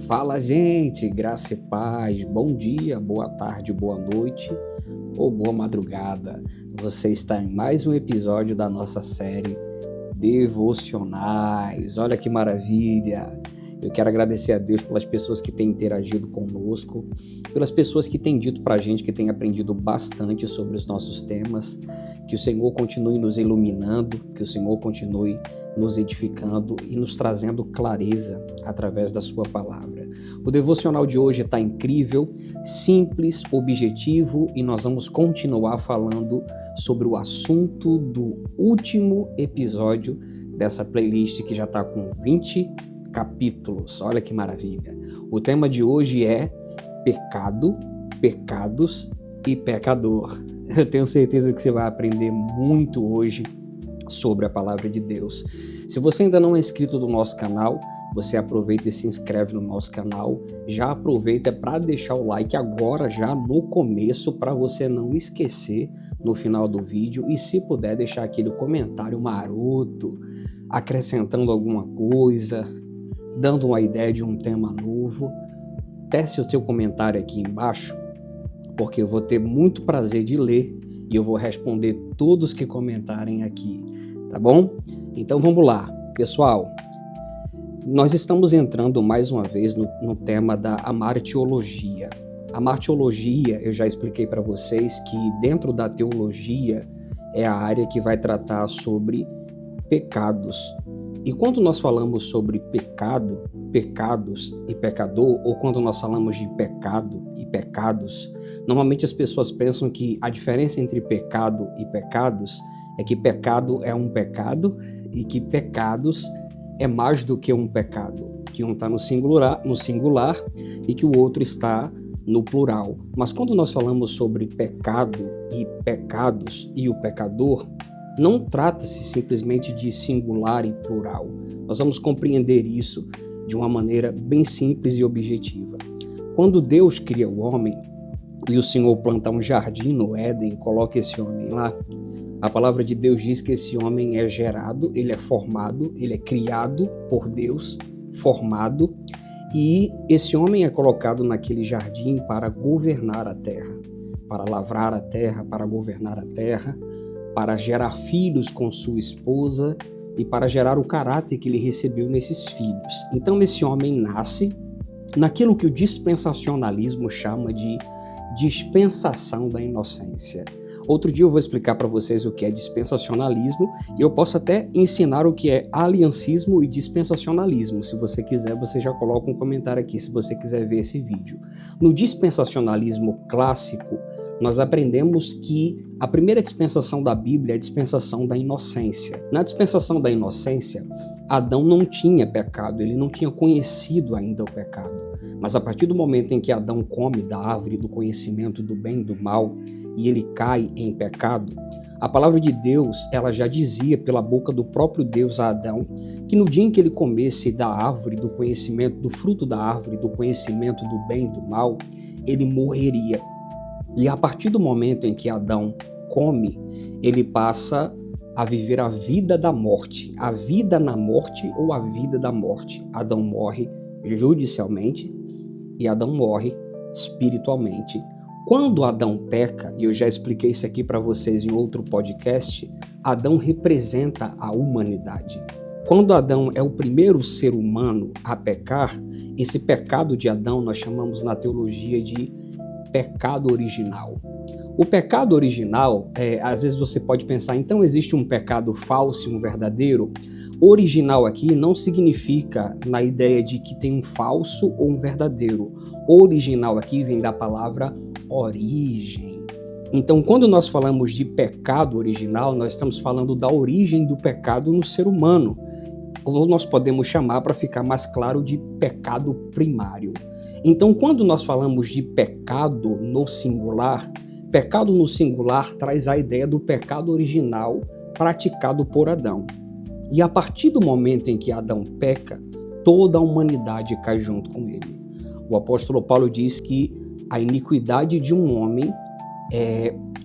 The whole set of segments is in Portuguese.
Fala, gente, graça e paz, bom dia, boa tarde, boa noite ou boa madrugada. Você está em mais um episódio da nossa série Devocionais. Olha que maravilha! Eu quero agradecer a Deus pelas pessoas que têm interagido conosco, pelas pessoas que têm dito pra gente que têm aprendido bastante sobre os nossos temas. Que o Senhor continue nos iluminando, que o Senhor continue nos edificando e nos trazendo clareza através da sua palavra. O devocional de hoje está incrível, simples, objetivo e nós vamos continuar falando sobre o assunto do último episódio dessa playlist que já está com 20 capítulos. Olha que maravilha. O tema de hoje é pecado, pecados e pecador. Eu tenho certeza que você vai aprender muito hoje sobre a palavra de Deus. Se você ainda não é inscrito no nosso canal, você aproveita e se inscreve no nosso canal. Já aproveita para deixar o like agora, já no começo, para você não esquecer no final do vídeo. E se puder, deixar aquele comentário maroto, acrescentando alguma coisa, dando uma ideia de um tema novo. Teste o seu comentário aqui embaixo, porque eu vou ter muito prazer de ler e eu vou responder todos que comentarem aqui, tá bom? Então vamos lá, pessoal. Nós estamos entrando mais uma vez no tema da amartiologia. A martiologia, eu já expliquei para vocês que dentro da teologia é a área que vai tratar sobre pecados. E quando nós falamos sobre pecado, pecados e pecador, ou quando nós falamos de pecado e pecados, normalmente as pessoas pensam que a diferença entre pecado e pecados é que pecado é um pecado e que pecados é mais do que um pecado, que um está no singular e que o outro está no plural. Mas quando nós falamos sobre pecado e pecados e o pecador, não trata-se simplesmente de singular e plural. Nós vamos compreender isso de uma maneira bem simples e objetiva. Quando Deus cria o homem e o Senhor planta um jardim no Éden, coloca esse homem lá, a palavra de Deus diz que esse homem é gerado, ele é formado, ele é criado por Deus, formado, e esse homem é colocado naquele jardim para governar a terra, para lavrar a terra, para governar a terra, para gerar filhos com sua esposa e para gerar o caráter que ele recebeu nesses filhos. Então esse homem nasce naquilo que o dispensacionalismo chama de dispensação da inocência. Outro dia eu vou explicar para vocês o que é dispensacionalismo e eu posso até ensinar o que é aliancismo e dispensacionalismo. Se você quiser, você já coloca um comentário aqui se você quiser ver esse vídeo. No dispensacionalismo clássico, nós aprendemos que a primeira dispensação da Bíblia é a dispensação da inocência. Na dispensação da inocência, Adão não tinha pecado, ele não tinha conhecido ainda o pecado. Mas a partir do momento em que Adão come da árvore do conhecimento do bem e do mal e ele cai em pecado, a palavra de Deus ela já dizia pela boca do próprio Deus a Adão que no dia em que ele comesse da árvore do conhecimento, do fruto da árvore do conhecimento do bem e do mal, ele morreria. E a partir do momento em que Adão come, ele passa a viver a vida da morte. A vida na morte ou a vida da morte. Adão morre judicialmente e Adão morre espiritualmente. Quando Adão peca, e eu já expliquei isso aqui para vocês em outro podcast, Adão representa a humanidade. Quando Adão é o primeiro ser humano a pecar, esse pecado de Adão nós chamamos na teologia de pecado original. O pecado original, às vezes você pode pensar, então existe um pecado falso e um verdadeiro? Original aqui não significa na ideia de que tem um falso ou um verdadeiro. Original aqui vem da palavra origem. Então, quando nós falamos de pecado original, nós estamos falando da origem do pecado no ser humano. Ou nós podemos chamar, para ficar mais claro, de pecado primário. Então, quando nós falamos de pecado no singular traz a ideia do pecado original praticado por Adão. E a partir do momento em que Adão peca, toda a humanidade cai junto com ele. O apóstolo Paulo diz que a iniquidade de um homem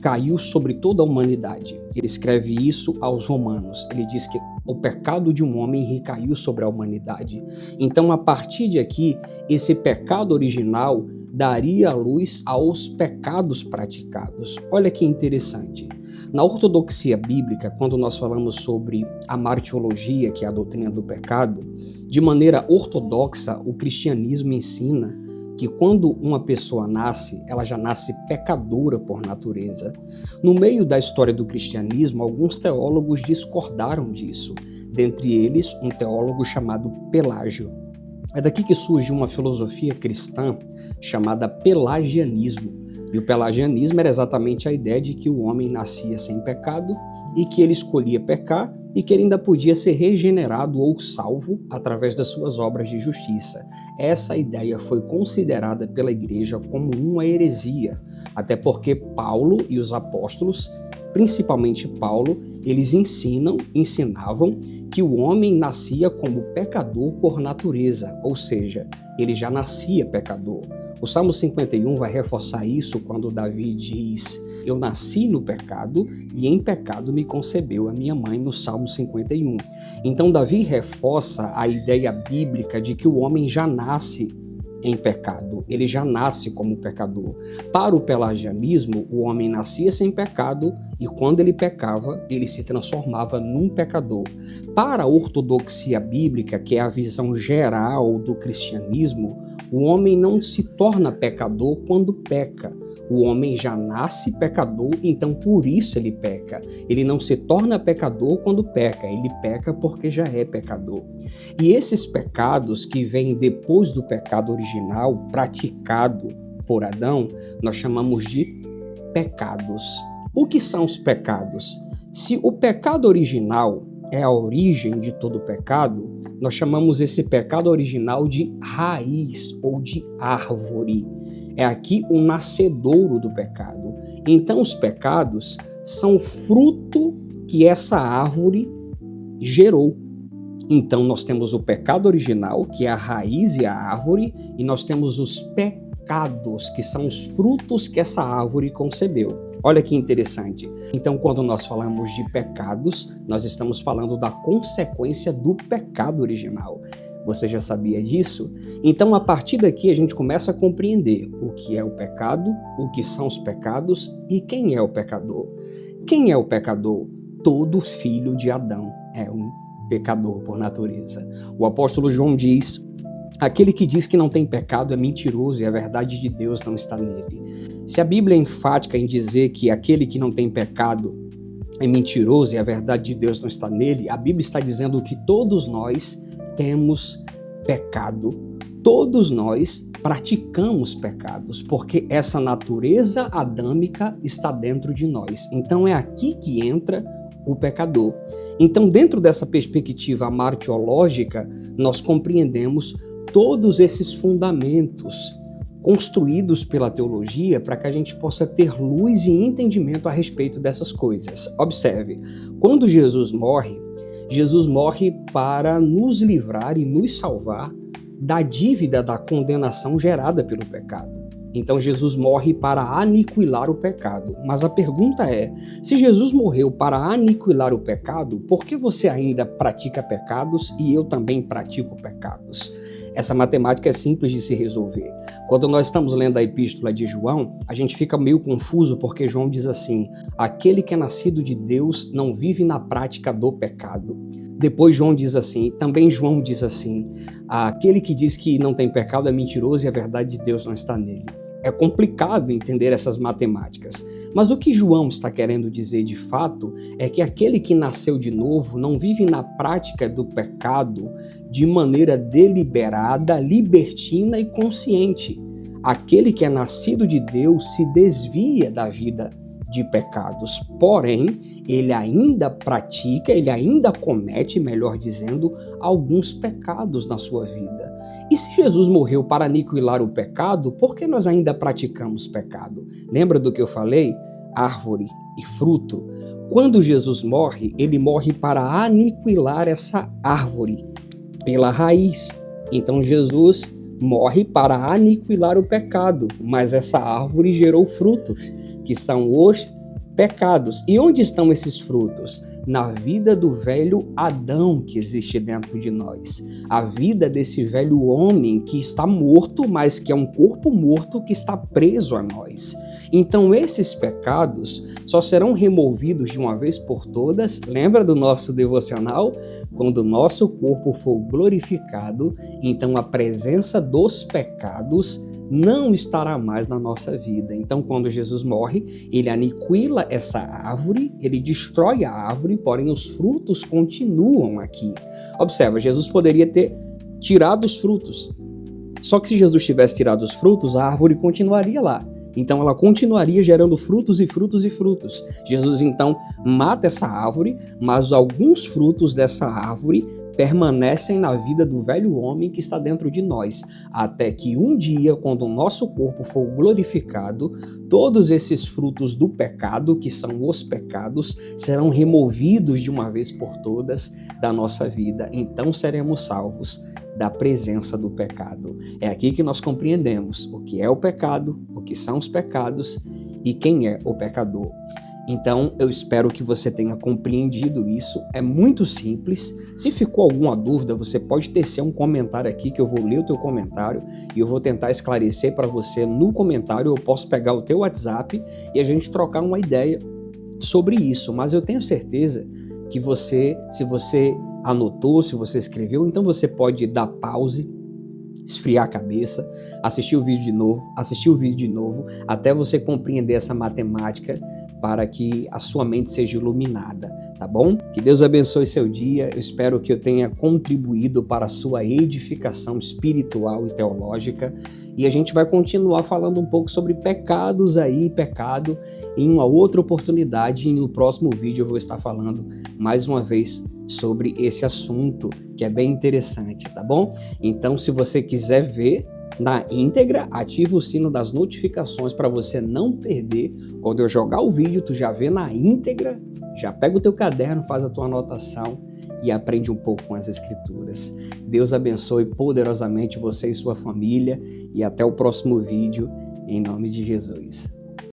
caiu sobre toda a humanidade. Ele escreve isso aos Romanos. Ele diz que o pecado de um homem recaiu sobre a humanidade. Então, a partir de aqui, esse pecado original daria luz aos pecados praticados. Olha que interessante. Na ortodoxia bíblica, quando nós falamos sobre a martiologia, que é a doutrina do pecado, de maneira ortodoxa, o cristianismo ensina que quando uma pessoa nasce, ela já nasce pecadora por natureza. No meio da história do cristianismo, alguns teólogos discordaram disso, dentre eles um teólogo chamado Pelágio. É daqui que surge uma filosofia cristã chamada pelagianismo. E o pelagianismo era exatamente a ideia de que o homem nascia sem pecado e que ele escolhia pecar e que ele ainda podia ser regenerado ou salvo através das suas obras de justiça. Essa ideia foi considerada pela igreja como uma heresia, até porque Paulo e os apóstolos, principalmente Paulo, eles ensinavam que o homem nascia como pecador por natureza, ou seja, ele já nascia pecador. O Salmo 51 vai reforçar isso quando Davi diz: eu nasci no pecado e em pecado me concebeu a minha mãe, no Salmo 51. Então Davi reforça a ideia bíblica de que o homem já nasce em pecado, ele já nasce como pecador. Para o pelagianismo, o homem nascia sem pecado e quando ele pecava, ele se transformava num pecador. Para a ortodoxia bíblica, que é a visão geral do cristianismo, o homem não se torna pecador quando peca. O homem já nasce pecador, então por isso ele peca. Ele não se torna pecador quando peca, ele peca porque já é pecador. E esses pecados que vêm depois do pecado original, praticado por Adão, nós chamamos de pecados. O que são os pecados? Se o pecado original é a origem de todo pecado, nós chamamos esse pecado original de raiz ou de árvore. É aqui o nascedouro do pecado. Então os pecados são fruto que essa árvore gerou. Então nós temos o pecado original, que é a raiz e a árvore, e nós temos os pecados, que são os frutos que essa árvore concebeu. Olha que interessante. Então, quando nós falamos de pecados, nós estamos falando da consequência do pecado original. Você já sabia disso? Então, a partir daqui, a gente começa a compreender o que é o pecado, o que são os pecados e quem é o pecador. Quem é o pecador? Todo filho de Adão é um pecador por natureza. O apóstolo João diz: aquele que diz que não tem pecado é mentiroso e a verdade de Deus não está nele. Se a Bíblia é enfática em dizer que aquele que não tem pecado é mentiroso e a verdade de Deus não está nele, a Bíblia está dizendo que todos nós temos pecado, todos nós praticamos pecados, porque essa natureza adâmica está dentro de nós. Então é aqui que entra o pecador. Então, dentro dessa perspectiva martiológica, nós compreendemos todos esses fundamentos construídos pela teologia para que a gente possa ter luz e entendimento a respeito dessas coisas. Observe, quando Jesus morre para nos livrar e nos salvar da dívida da condenação gerada pelo pecado. Então Jesus morre para aniquilar o pecado. Mas a pergunta é, se Jesus morreu para aniquilar o pecado, por que você ainda pratica pecados e eu também pratico pecados? Essa matemática é simples de se resolver. Quando nós estamos lendo a epístola de João, a gente fica meio confuso porque João diz assim: aquele que é nascido de Deus não vive na prática do pecado. Depois João diz assim, também João diz assim: aquele que diz que não tem pecado é mentiroso e a verdade de Deus não está nele. É complicado entender essas matemáticas, mas o que João está querendo dizer de fato é que aquele que nasceu de novo não vive na prática do pecado de maneira deliberada, libertina e consciente. Aquele que é nascido de Deus se desvia da vida de pecados, porém, ele ainda pratica, ele ainda comete, melhor dizendo, alguns pecados na sua vida. E se Jesus morreu para aniquilar o pecado, por que nós ainda praticamos pecado? Lembra do que eu falei? Árvore e fruto. Quando Jesus morre, ele morre para aniquilar essa árvore pela raiz. Então Jesus morre para aniquilar o pecado, mas essa árvore gerou frutos. que são os pecados. E onde estão esses frutos? Na vida do velho Adão que existe dentro de nós. A vida desse velho homem que está morto, mas que é um corpo morto que está preso a nós. Então esses pecados só serão removidos de uma vez por todas. Lembra do nosso devocional? Quando o nosso corpo for glorificado, então a presença dos pecados não estará mais na nossa vida. Então, quando Jesus morre, ele aniquila essa árvore, ele destrói a árvore, porém os frutos continuam aqui. Observa, Jesus poderia ter tirado os frutos. Só que se Jesus tivesse tirado os frutos, a árvore continuaria lá. Então ela continuaria gerando frutos e frutos e frutos. Jesus então mata essa árvore, mas alguns frutos dessa árvore permanecem na vida do velho homem que está dentro de nós, até que um dia, quando o nosso corpo for glorificado, todos esses frutos do pecado, que são os pecados, serão removidos de uma vez por todas da nossa vida. Então seremos salvos da presença do pecado. É aqui que nós compreendemos o que é o pecado, o que são os pecados e quem é o pecador. Então, eu espero que você tenha compreendido isso. É muito simples. Se ficou alguma dúvida, você pode tecer um comentário aqui, que eu vou ler o teu comentário e eu vou tentar esclarecer para você no comentário. Eu posso pegar o teu WhatsApp e a gente trocar uma ideia sobre isso. Mas eu tenho certeza que você, se você anotou, se você escreveu, então você pode dar pause, esfriar a cabeça, assistir o vídeo de novo, até você compreender essa matemática para que a sua mente seja iluminada, tá bom? Que Deus abençoe seu dia, eu espero que eu tenha contribuído para a sua edificação espiritual e teológica, e a gente vai continuar falando um pouco sobre pecados aí, pecado, em uma outra oportunidade, e no próximo vídeo eu vou estar falando mais uma vez sobre esse assunto, que é bem interessante, tá bom? Então, se você quiser ver na íntegra, ativa o sino das notificações para você não perder. Quando eu jogar o vídeo, tu já vê na íntegra, já pega o teu caderno, faz a tua anotação e aprende um pouco com as escrituras. Deus abençoe poderosamente você e sua família e até o próximo vídeo, em nome de Jesus.